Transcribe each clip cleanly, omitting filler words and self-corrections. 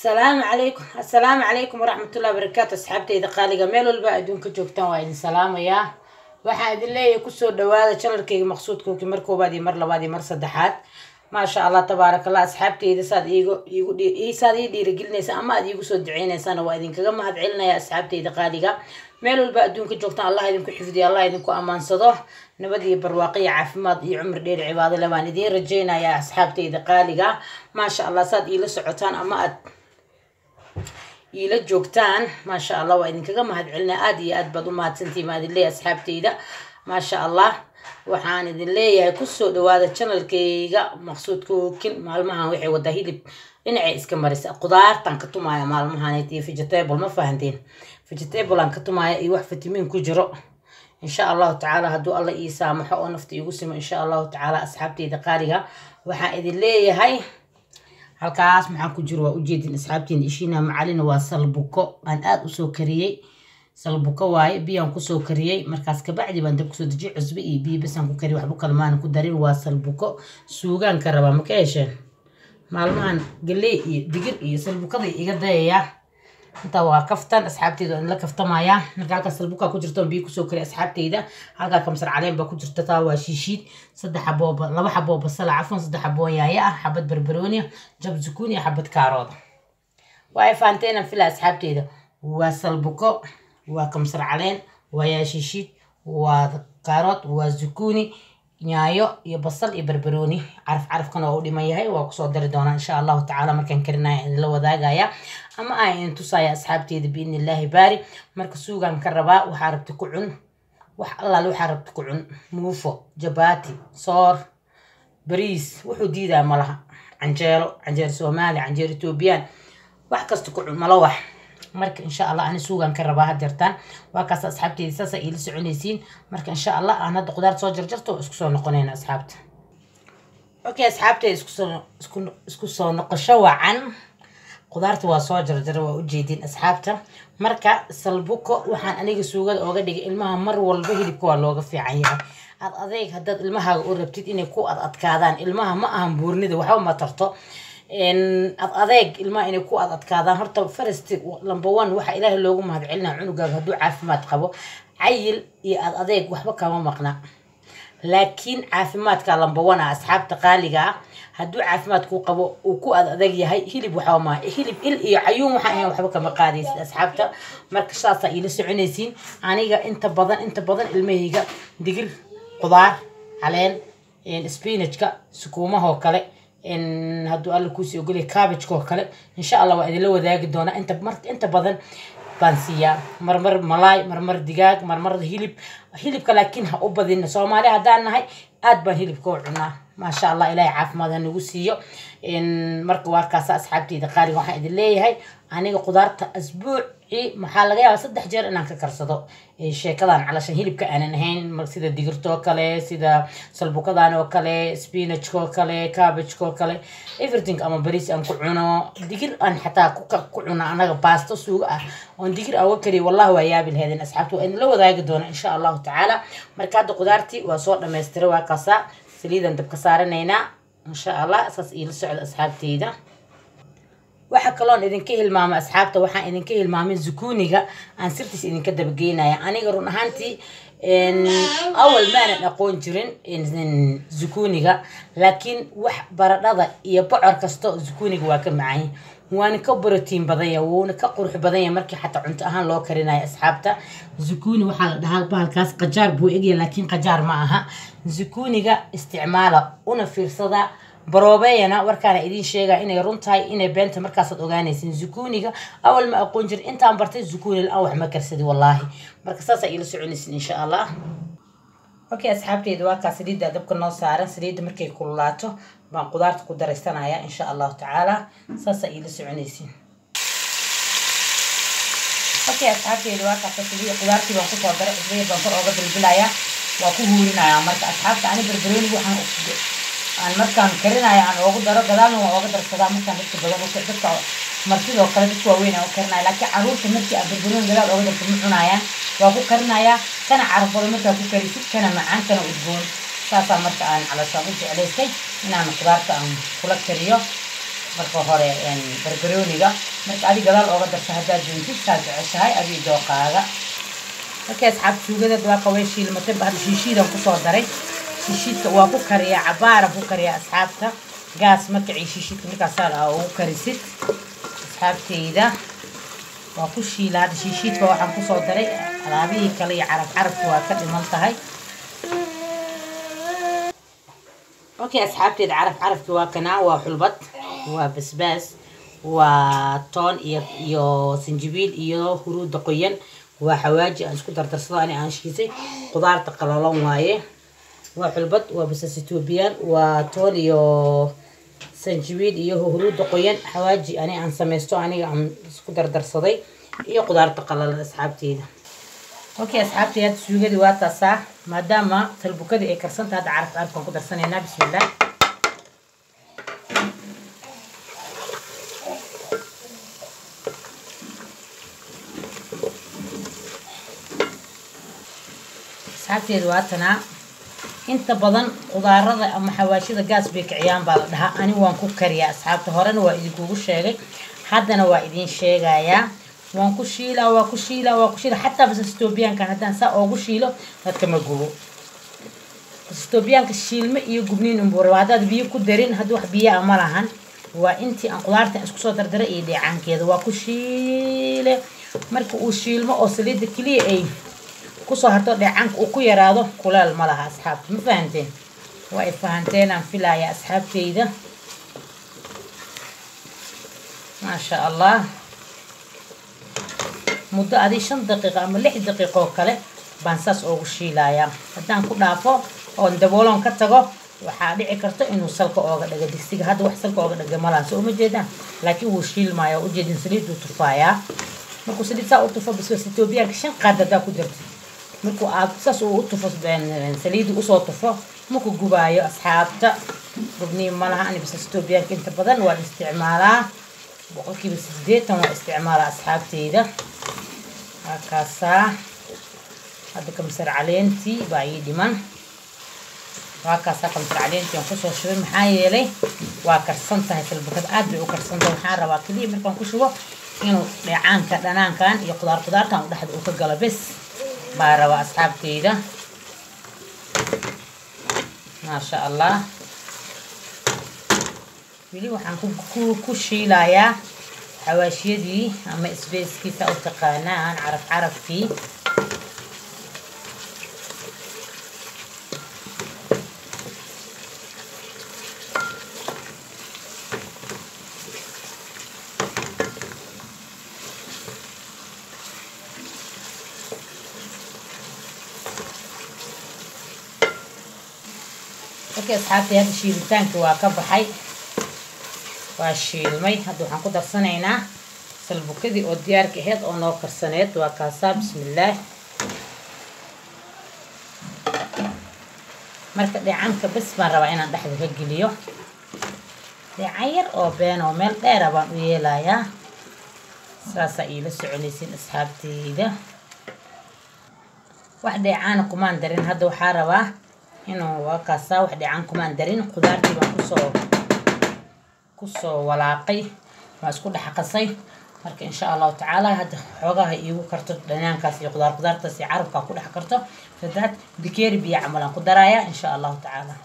السلام عليكم ورحمة الله وبركاته. أصحابتي إذا قالي ميل والبا أدونك جوجتان وإذن سلام يا waxaan idin leeyahay ku soo dhawaada channelkayga maqsuudkooki markoo baadi mar labaad mar saddexaad ma sha Allah tabarakallah. asxaabteyda saad iigu dhiirigelinaysa ama aad iigu soo duceynaysan waa idin kaga mahad celinaya. asxaabteyda qaaliga meel walba adduunka joogtaan Allah idinku xifdiyo, Allah idinku amaansado, nabad iyo barwaaqo iyo caafimaad iyo cumri dheer cibaado leh baan idin rajeynayaa. asxaabteyda qaaliga ma sha Allah saad iila socotaan ama aad إلى جوكتان ما شاء الله وإذن كذا ما هدعلنا آدي أدبض وما تنتي ما هذي أصحاب تيدا ما شاء الله وحان إذن ليه كسو دوادة channel كيجا مقصود كل معلومها وحي ودهيد إنعيس كمرس قدار تنكتو معي معلومها نتي vegetable ما فهمتين vegetable أنكتو معي أي واحد فيتامين كجرو إن شاء الله تعالى هدو الله يسامحه ونفتي يقسم إن شاء الله تعالى أصحاب تيدا قارجا وحان إذن ليه هاي halkaas maxaan ku jiro waa u jeedin asxaabtiin ishiina macalina waa salbuko aan aad u soo kariyay. salbuko waaye biyaan ku soo kariyay markaas ka bacdi baan dab ku soo dejiyay cusbo iyo biyo bas aan ku kariyay waxba kale maan ku darin. waa salbuko suugaan ka rabaa ma ka hesheen maalmahan galey iyo digir iyo salbukada iga dayaya inta waa kaftan asxaabteyda in la kaftamaya. marka halka salbuka ku jirto biyo ku soo kariyay asxaabteyda halka kamsar caleen ba ku jirta taa waa shiishid saddex xaboob laba xaboob basal cafwan saddex xaboob yaaya xabad barbarooni jab zukuuni xabad kaarood waa faanteena fil asxaabteyda. waa salbuko waa kamsar caleen waa shiishid waa kaarood waa zukuuni nyaayo iyo basal iyo barbarooni carafkan oo u dhiman yahay waa ku soo dari doonaa insha Allah taala markaan karinayo in la wadaagaya ama aan tusaya asxaabteyda biin Ilaahi baari. marka suugan ka rabaa waxa rabta ku cun wax Allah waxa rabta ku cun muufo jabaati soor bariis wuxuu diidaa malaha canjeero Soomaali canjeero Ethiopian wax kasta ku cun malo wax. marka insha Allah aan suugan ka rabaa hadirtaan waa kaas asxaabteyda saasa ila soconaysiin. marka insha Allah aan hadda qudaar soo jarjarto isku soo noqonayna asxaabta. okay asxaabteyda isku soo noqosho wacan qudaarta waa soo jarjar waa u jeedin asxaabta. marka salbuko waxaan aniga suugada ooga dhigay ilmaha mar walba hilibka waa looga fiican yahay. adeeg haddaad ilmaha u rabtid inay ku adkaadaan ilmaha ma ahan buurnida waxba ma tarto adeeg ilmaha inay ku adkaadaan horta first number 1 waxa ilaahay loogu mahad celinaa cunugaaga hadduu caafimaad qabo cayil iyo adeeg waxba kama maqna. laakiin caafimaadka number 1 asxaabta qaaliga hadduu caafimaad ku qabo uu ku adeeg yahay hilib waxa ma hilib il iyo cayuun waxa ay waxba kama qaadaysid asxaabta. marka saasa ila soconaysiin aniga inta badan ilmahayga digir qudaar caleen spinachka sukuumaha oo kale hadduu alla ku soo galiyo cabbage ko kale insha Allah waa idin la wadaagi doona. inta badan baan siiyaa marmar malaay marmar digaag marmar hilibka laakiin ha u badin Soomaali hadaan nahay aad baan hilibka u cunaa ma sha Allah ilaahay caafimaad nagu siiyo. marka warkaas asxaabteyda qaaliga waxaan idin leeyahay aniga qudaarta asbuuci maxaa laga yaabaa 3 jeer inaan ka karsado sheekadan calashan hilibka aanan ahayn sida digirto kale sida salbukadan oo kale spinach ko kale cabbage ko kale everything ama bariis aan ku cuno digir aan xataa ku cuno anaga pasta suuga ah oo digir aan kari wallahi waa yaabil heedin asxaabtu in la wadaagi doona insha Allah taala. marka hadda qudaartii waa soo dhameystiray waa kaasa saliidan dabka saaranayna insha Allah asas ila socod asxaabteyda. waxa kaloon idinka hilmaama asxaabta waxaan idinka hilmaamin zukuuniga aan sirtiis idinka dabageynaya aniga run ahaantii awal ma aan aqoon jirin zukuuniga laakiin wax baradhada iyo bocor kasto zukuuniga waa ka macaan waan ka protein badan yahay wuuna ka qurux badan yahay markii xataa cunto ahaan loo karinayo asxaabta. zukuuni waxa la dhahaa bahalkaas qajaar buu egyahay laakiin qajaar ma aha. zukuuniga isticmaala una fiirsada baroobeyana warkaan idin sheega inay runtahay inay beenta markaas aad ogaanaysin. zukuuniga awal ma aqoon jir intaan bartay zukuuni aan wax ma karsadi wallahi. marka saasa ila soconaysin insha Allah. okay asxaabteyda waa kaas saliida dabka noo saaran saliida markay kululaato baan qudaarta ku daraysanaya insha Allah taala saasa ila soconaysin. okay asxaabteyda waa kaas saliida qudaartii baan ku soo daray isbeey baan kor uga dilbilaya waa ku huurinaya. marka asxaabta ani barbarooni waxaan aan markaan karinayo aan ugu daro gadaalna waa uga darsadaa markaan dadka badan u dadka martidoo kale dadka waaweyn aan u karinayo laakiin caruurta markii aan barbarooni gadaal uga darto ma cunayaan waa ku karinaya kana carfado markaa ku karisid kana macaan kana udgoon saasa marka aan calashaan u jeclaystay inaan qudaarta aan kula kariyo marka hore barbarooniga marka adiga gadaal ooga darsa haddaad doontid saad jeceshahay adiga dooqaaga. marka asxaab suugada waa qaway shiilmatay bahad shiishiidan kusoo daray. shiishiidka waa ku kariyaa cabaara ku kariyaa asxaabta gaas marka shiishiidka markaas aa ugu karisid asxaabteyda waa ku shiilaa. shiishiidka waxaan kusoo daray alaabihii kale iyo carabta waa ka dhiman tahay. اوكي asxaabteed carafki waa kana waa xulbad waa basbaas waa toon iyo sinjibiil iyo huruud qoyan waa xawaaji aan isku dardarsado aan shiisay qudaarta qalalan waaye waa xulbad waa basas Ethiopian waa toon iyo sinjibiil iyo huruud qoyan xawaaji aan sameysto aniga aan isku dardarsaday iyo qudaarta qalalan asxaabteeda. اوكي asxaabteed suugadi waa taasa maadaama talbukada ay karsantaa hada carafkan ku darsanayna. bismillaah asxaabteed waa tana inta badan qudaarada ama xawaashida gaas bay kiciyaan baa la dhahaa. ani waan ku kariyaa asxaabta horena waa idinku sheegay haddana waa idin sheegayaa. waan ku shiila hatta bas Ethiopian kan hadan saa ugu shiilo dadka ma gubo. Ethiopian ka shiilma iyo gubniin umbuur wadaad biyo ku darin hadii wax biyo ama lahan waa intii aan qudaarta isku soo dardaray ee dheecaankeeda waa ku shiile. marka uu shiilmo oo saliid kaliya ay ku soo harto dheecaanka uu ku yaraado kuleel ma laha asxaabta. ma fahanteen? waa fahanteen aan filaaya asxaabteyda. ma sha Allah muddo adi 5 daqiiqo ama 6 daqiiqo kale baan saas ugu shiilayaa. hadaan ku dhaafo oo daboolon ka tago waxa dhici karto inuu salka ooga dhago digsiga. hadda wax salka ooga dhago malaha soo ma jeedaan laakiin wuu shiilmaayo u jeedin saliid uu tufaaya. markuu saliid saa u tufo basbaas Ethiopian ka 5 qaadada ku jirto markuu aad saas u tufo saliid u soo tufo markuu gubaayo asxaabta gubni malaha ani basbaas Ethiopian inta badan waa isticmaalaa boqolkiiba 80 waa isticmaalaa asxaabteyda. هكذا هذا كمسر علينتي بعيد من وهكذا كمسر علينتي ونقصه شوي محايلة وكرسنتها في البكت أدري وكرسنتها محارة وكذي مركون كشوا إنه لعان كان يقدر كان واحد وكجلا بس بارا وأصحاب كده ما شاء الله بيلي وحنكون كوشي لايا حواشيدي أما إسبيس كيسا أو تقانان عرف فيه. اوكي أصحابتي هذا الشيلتان كوا كبحي واشيلمي هادو waxaan ku darsanaynaa salbukadii oo diyaarka ahayd oo noo karsaneed waa kaasa. bismillaah marka dheecaanka bas baan rabaa inaan dhexda ka geliyo dheecaan yar oo been oo meel dheer baan u yeelayaa saasa ila soconaysiin asxaabteyda. wax dheecaan kumaan darin hadda waxaa rabaa inuu waa kaasa wax dheecaan kumaan darin qudaartii baan kusoo walaaqay waa isku dhaxqasay marka insha Allah taala hada xogaha iigu karto dhanaankaas iyo qudaartaas iyo carabka ku dhax karto sadad bikeeri biyo camalan ku daraya insha Allah taala.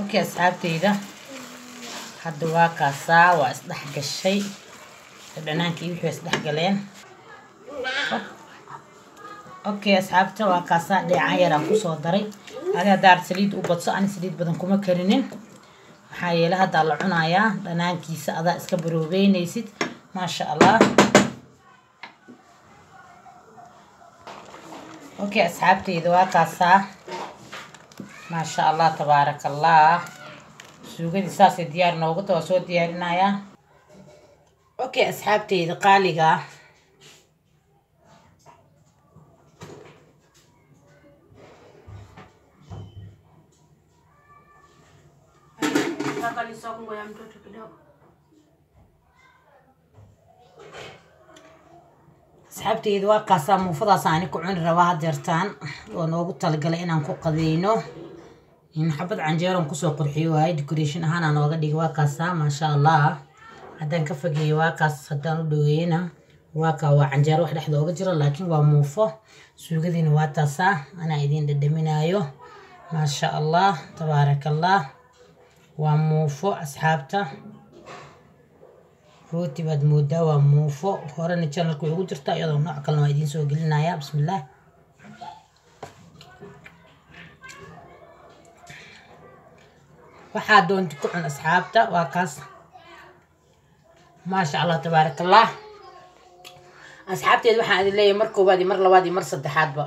okay asxaabteyda hada waa kaasa waa isdhax gashay dhanaanka iyo wixii isdhax galeen. okay asxaabta waa kaasa dheecaan yar aan ku soo daray adiga daar saliid u badso aan saliid badan kuma karinin waxaa yeelay hada la cunayaa dhanaankiisa adaa iska baroobeynaysid. ما شاء الله. اوكي اصحابتي ذوا كاسا ما شاء الله تبارك الله سوغدي ساسي ديار نوغتو وسو ديارنايا. اوكي اصحابتي ذا قاليغا asxaabteyda waa kaasa muufadaas aan ku cuni rabaa hadeertaan oo noogu talagalay inaan ku qadeyno in xabad canjeero ku soo qurxiyo waay decoration ahaan aan nooga dhigay waa kaasa ma sha Allah haddaan ka fogeeyo waa kaas, haddaan u dhaweeyana waa kaa waa canjeero wax dhexda uga jiro laakiin waa muufo. suugadiina waa taasaa anaa idiin dhadhaminaayo. maasha allah tabaarakallah. waa muufo asxaabta, rooti baad moodaa waa muufo. horena channelka way ugu jirtaa iyadoo nooc kalena waa idiin soo gelinayaa. bismillaah. waxaa doonta ku cun asxaabta. waa kaas maasha allah tabaarakallah. asxaabteed waxaan idin leeyahay mar koobaad iyo mar labaad iyo mar saddexaadba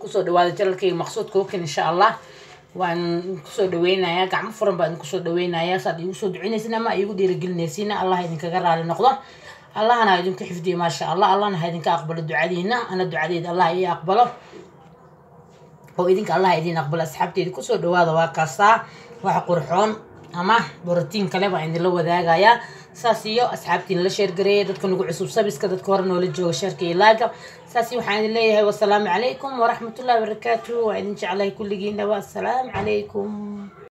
kusoo dhawaada channelkayga Maqsuud Cooking insha allah. waan kusoo dhaweynayaa gacmo furan baan kusoo dhaweynayaa. saad igu soo duceynaysiin ama igu dhiirigelinaysiin allah idinkaga raali noqdo. allahna idinku xifdiyo maasha allah. allahna ha idinka aqbalo ducadiina. ana ducadeeda allah ii aqbalo oo idinka allah idin aqbalo. asxaabteed kusoo dhawaada. waa kaasaa wax qurxoon ama borotiin kale baan idin la wadaagayaa. saas iyo asxaabtiin la sheer gareeyay dadka nagu cusub sabiska dadka hore noola jooga sheerka iyo laaga. saas waxaan idin leeyahay wassalaamu calaykum waraxmatullaahi wabarakaatuh. waa idin jeclahay kulligiina. wassalaamu calaykum.